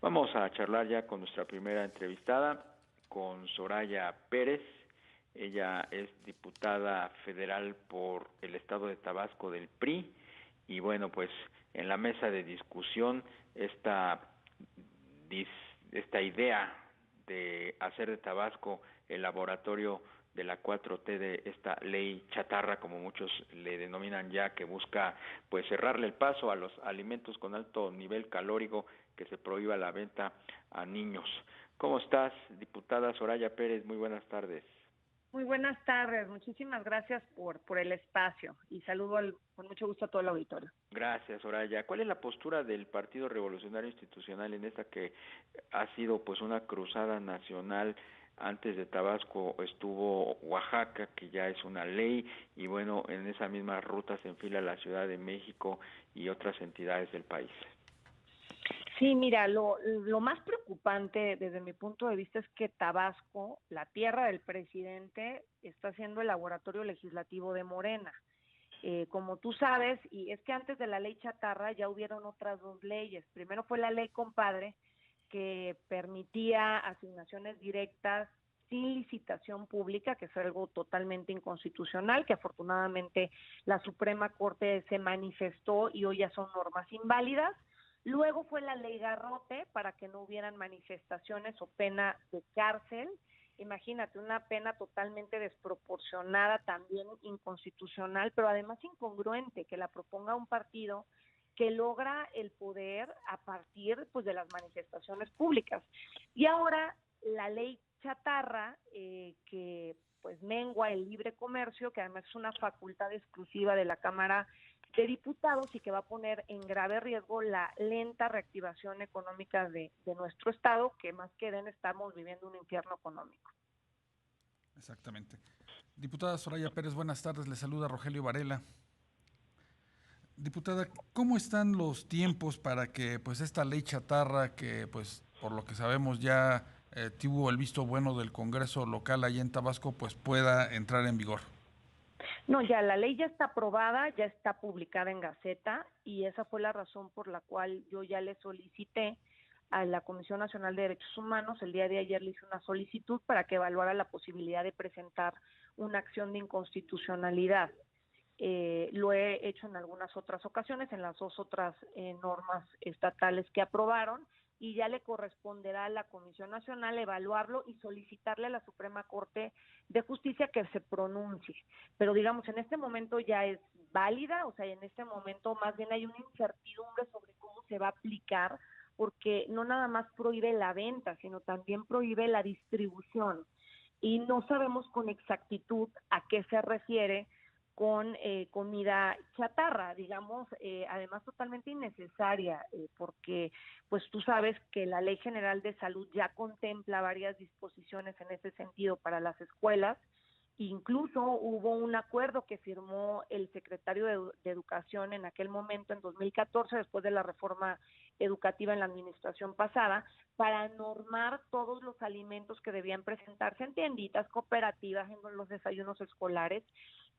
Vamos a charlar ya con nuestra primera entrevistada, con Soraya Pérez. Ella es diputada federal por el estado de Tabasco del PRI y bueno, pues en la mesa de discusión esta idea de hacer de Tabasco el laboratorio de la 4T, de esta ley chatarra, como muchos le denominan ya, que busca pues cerrarle el paso a los alimentos con alto nivel calórico, que se prohíba la venta a niños. ¿Cómo estás, diputada Soraya Pérez? Muy buenas tardes. Muy buenas tardes, muchísimas gracias por el espacio y saludo con mucho gusto a todo el auditorio. Gracias, Soraya. ¿Cuál es la postura del Partido Revolucionario Institucional en esta que ha sido pues una cruzada nacional? Antes de Tabasco estuvo Oaxaca, que ya es una ley, y bueno, en esa misma ruta se enfila la Ciudad de México y otras entidades del país. Sí, mira, lo más preocupante desde mi punto de vista es que Tabasco, la tierra del presidente, está siendo el laboratorio legislativo de Morena. Como tú sabes, y es que antes de la ley chatarra ya hubieron otras dos leyes. Primero fue la ley compadre, que permitía asignaciones directas sin licitación pública, que es algo totalmente inconstitucional, que afortunadamente la Suprema Corte se manifestó y hoy ya son normas inválidas. Luego fue la ley Garrote, para que no hubieran manifestaciones o pena de cárcel. Imagínate, una pena totalmente desproporcionada, también inconstitucional, pero además incongruente, que la proponga un partido que logra el poder a partir pues de las manifestaciones públicas. Y ahora la ley chatarra, que pues mengua el libre comercio, que además es una facultad exclusiva de la Cámara de Diputados y que va a poner en grave riesgo la lenta reactivación económica de nuestro estado, que más que den estamos viviendo un infierno económico. Exactamente. Diputada Soraya Pérez, buenas tardes. Le saluda Rogelio Varela. Diputada, ¿cómo están los tiempos para que pues esta ley chatarra, que pues por lo que sabemos ya tuvo el visto bueno del Congreso local allá en Tabasco, pues pueda entrar en vigor? No, ya la ley ya está aprobada, ya está publicada en Gaceta, y esa fue la razón por la cual yo ya le solicité a la Comisión Nacional de Derechos Humanos. El día de ayer le hice una solicitud para que evaluara la posibilidad de presentar una acción de inconstitucionalidad. Lo he hecho en algunas otras ocasiones, en las dos otras normas estatales que aprobaron, y ya le corresponderá a la Comisión Nacional evaluarlo y solicitarle a la Suprema Corte de Justicia que se pronuncie. Pero digamos, en este momento ya es válida, o sea, en este momento más bien hay una incertidumbre sobre cómo se va a aplicar, porque no nada más prohíbe la venta, sino también prohíbe la distribución. Y no sabemos con exactitud a qué se refiere con comida chatarra, digamos, además totalmente innecesaria, porque pues tú sabes que la Ley General de Salud ya contempla varias disposiciones en ese sentido para las escuelas. Incluso hubo un acuerdo que firmó el secretario de Educación en aquel momento, en 2014, después de la reforma educativa en la administración pasada, para normar todos los alimentos que debían presentarse en tienditas, cooperativas, en los desayunos escolares.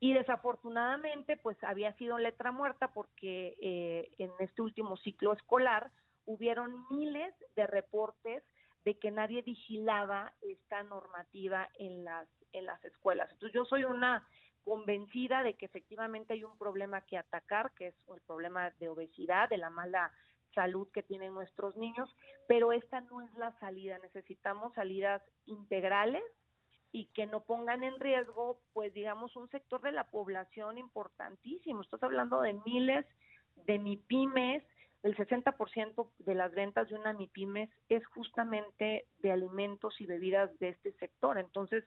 Y desafortunadamente pues había sido letra muerta, porque en este último ciclo escolar hubieron miles de reportes de que nadie vigilaba esta normativa en las escuelas. Entonces yo soy una convencida de que efectivamente hay un problema que atacar, que es el problema de obesidad, de la mala salud que tienen nuestros niños, pero esta no es la salida. Necesitamos salidas integrales y que no pongan en riesgo, pues digamos, un sector de la población importantísimo. Estás hablando de miles de MIPYMES. El 60% de las ventas de una MIPYMES es justamente de alimentos y bebidas de este sector. Entonces,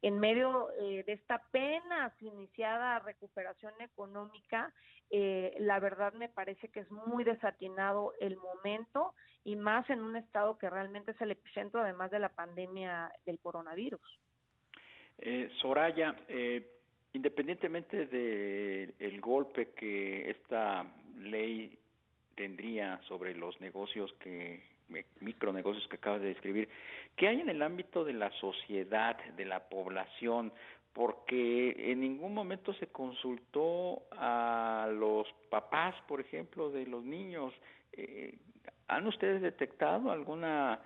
en medio de esta apenas iniciada recuperación económica, la verdad me parece que es muy desatinado el momento, y más en un estado que realmente es el epicentro, además de la pandemia del coronavirus. Soraya, independientemente del golpe que esta ley tendría sobre los negocios micronegocios que acabas de describir, ¿qué hay en el ámbito de la sociedad, de la población? Porque en ningún momento se consultó a los papás, por ejemplo, de los niños. ¿Han ustedes detectado alguna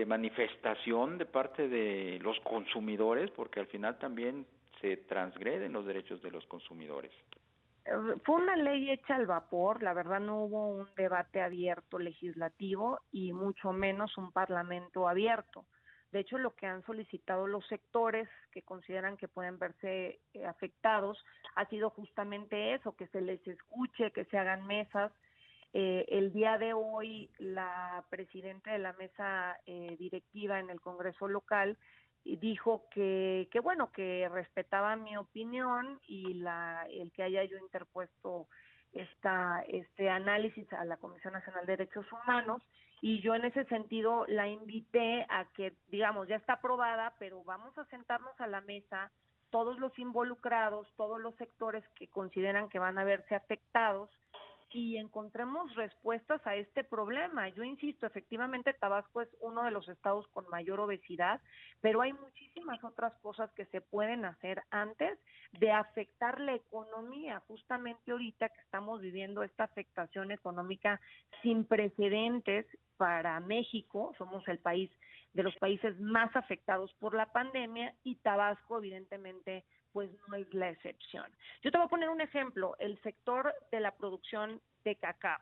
manifestación de parte de los consumidores? Porque al final también se transgreden los derechos de los consumidores. Fue una ley hecha al vapor, la verdad no hubo un debate abierto legislativo y mucho menos un parlamento abierto. De hecho, lo que han solicitado los sectores que consideran que pueden verse afectados ha sido justamente eso, que se les escuche, que se hagan mesas. El día de hoy, la presidenta de la mesa directiva en el Congreso local dijo que bueno, que respetaba mi opinión y el que haya yo interpuesto este análisis a la Comisión Nacional de Derechos Humanos, y yo en ese sentido la invité a que, digamos, ya está aprobada, pero vamos a sentarnos a la mesa, todos los involucrados, todos los sectores que consideran que van a verse afectados, y encontremos respuestas a este problema. Yo insisto, efectivamente Tabasco es uno de los estados con mayor obesidad, pero hay muchísimas otras cosas que se pueden hacer antes de afectar la economía. Justamente ahorita que estamos viviendo esta afectación económica sin precedentes para México, somos el país de los países más afectados por la pandemia, y Tabasco evidentemente pues no es la excepción. Yo te voy a poner un ejemplo, el sector de la producción de cacao.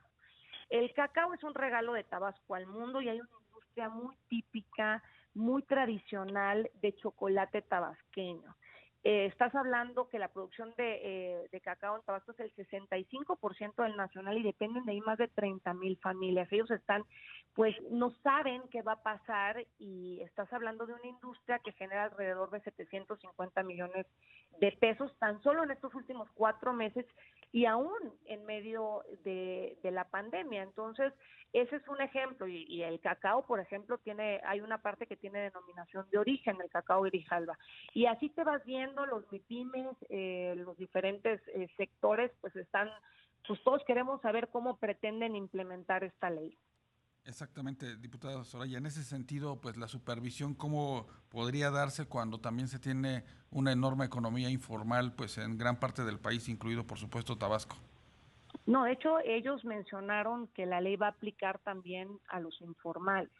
El cacao es un regalo de Tabasco al mundo y hay una industria muy típica, muy tradicional de chocolate tabasqueño. Estás hablando que la producción de cacao en Tabasco es el 65% del nacional y dependen de ahí más de 30,000 familias. Ellos pues no saben qué va a pasar, y estás hablando de una industria que genera alrededor de 750 millones de pesos tan solo en estos últimos 4 meses y aún en medio de la pandemia. Entonces, ese es un ejemplo, y el cacao, por ejemplo, hay una parte que tiene denominación de origen, el cacao Grijalba, y así te vas viendo los MIPYMES, los diferentes sectores, pues todos queremos saber cómo pretenden implementar esta ley. Exactamente, diputada Soraya. En ese sentido, pues la supervisión, ¿cómo podría darse cuando también se tiene una enorme economía informal, pues en gran parte del país, incluido por supuesto Tabasco? No, de hecho, ellos mencionaron que la ley va a aplicar también a los informales.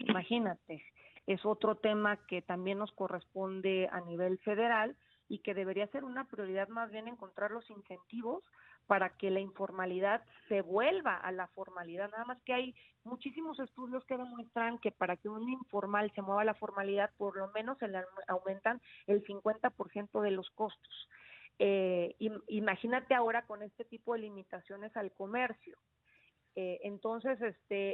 Imagínate, es otro tema que también nos corresponde a nivel federal y que debería ser una prioridad más bien encontrar los incentivos para que la informalidad se vuelva a la formalidad. Nada más que hay muchísimos estudios que demuestran que para que un informal se mueva a la formalidad, por lo menos se le aumentan el 50% de los costos. Imagínate ahora con este tipo de limitaciones al comercio. Entonces,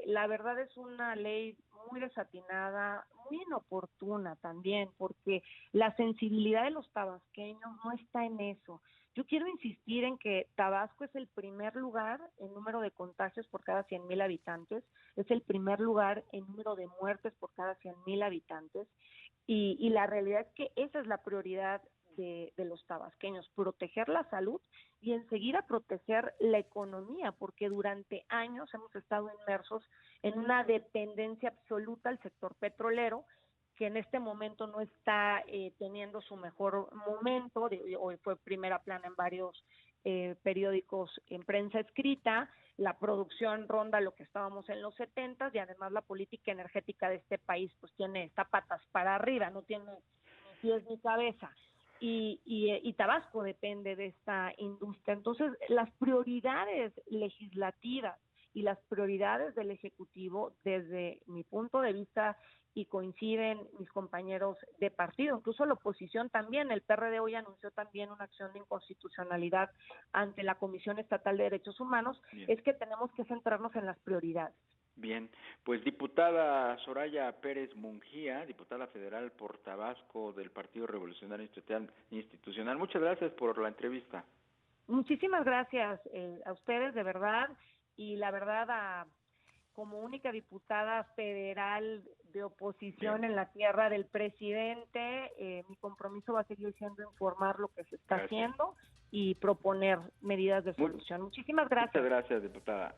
la verdad es una ley muy desatinada, muy inoportuna también, porque la sensibilidad de los tabasqueños no está en eso. Yo quiero insistir en que Tabasco es el primer lugar en número de contagios por cada 100,000 habitantes, es el primer lugar en número de muertes por cada 100,000 habitantes, y la realidad es que esa es la prioridad de los tabasqueños, proteger la salud y enseguida proteger la economía, porque durante años hemos estado inmersos en una dependencia absoluta al sector petrolero, que en este momento no está teniendo su mejor momento. Hoy fue primera plana en varios periódicos en prensa escrita. La producción ronda lo que estábamos en los 70s, y además la política energética de este país pues está patas para arriba, no tiene ni pies ni cabeza. Y Tabasco depende de esta industria. Entonces, las prioridades legislativas y las prioridades del Ejecutivo, desde mi punto de vista, y coinciden mis compañeros de partido, incluso la oposición también, el PRD hoy anunció también una acción de inconstitucionalidad ante la Comisión Estatal de Derechos Humanos. Bien. Es que tenemos que centrarnos en las prioridades. Bien, pues diputada Soraya Pérez Mungía, diputada federal por Tabasco del Partido Revolucionario Institucional, muchas gracias por la entrevista. Muchísimas gracias a ustedes, de verdad, y la verdad, como única diputada federal de oposición en la tierra del presidente, mi compromiso va a seguir siendo informar lo que se está haciendo y proponer medidas de solución. Muchísimas gracias. Muchas gracias, diputada.